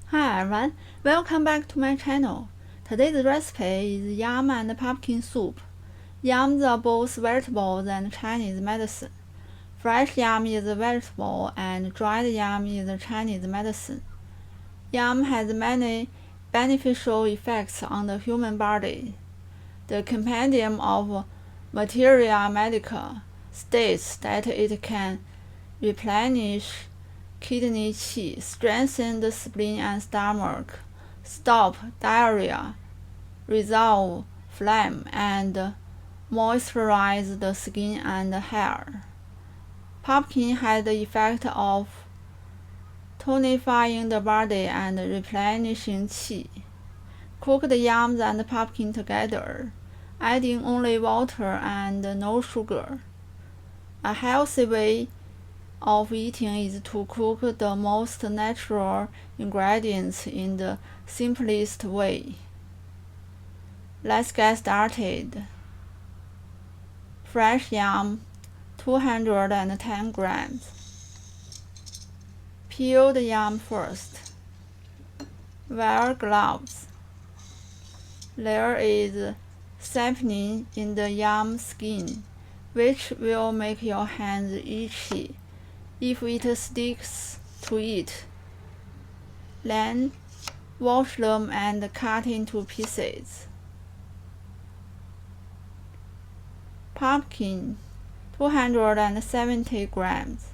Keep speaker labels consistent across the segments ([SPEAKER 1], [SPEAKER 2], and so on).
[SPEAKER 1] Hi everyone, welcome back to my channel. Today's recipe is yam and pumpkin soup. Yams are both vegetables and Chinese medicine. Fresh yam is a vegetable and dried yam is a Chinese medicine. Yam has many beneficial effects on the human body. The compendium of Materia Medica states that it can replenish kidney qi, strengthen the spleen and stomach, stop diarrhea, resolve phlegm, and moisturize the skin and hair. Pumpkin has the effect of tonifying the body and replenishing qi. Cook the yams and pumpkin together, adding only water and no sugar. A healthy way of eating is to cook the most natural ingredients in the simplest way. Let's get started. Fresh yam, 210 grams. Peel the yam first. Wear gloves. There is spleen in the yam skin, which will make your hands itchy if it sticks to it. Then wash them and cut into pieces. Pumpkin, 270 grams.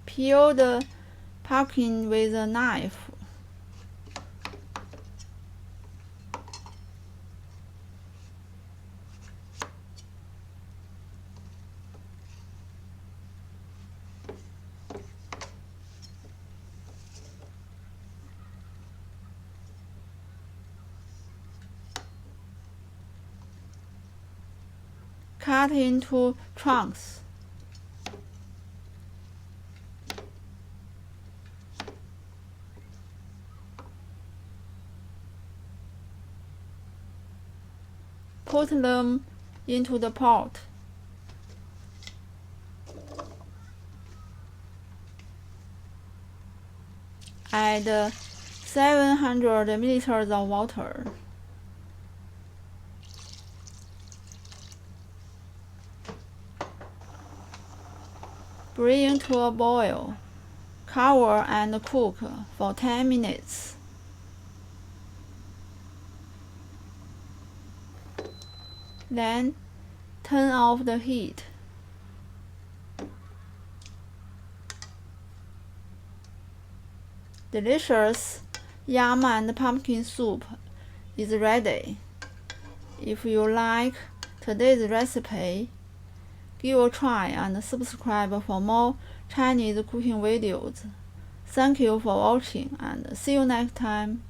[SPEAKER 1] Peel the pumpkin with a knife. Cut into chunks. Put them into the pot. Add 700 milliliters of water. Bring to a boil. Cover and cook for 10 minutes. Then turn off the heat. Delicious yam and pumpkin soup is ready. If you like today's recipe, give a try and subscribe for more Chinese cooking videos. Thank you for watching and see you next time.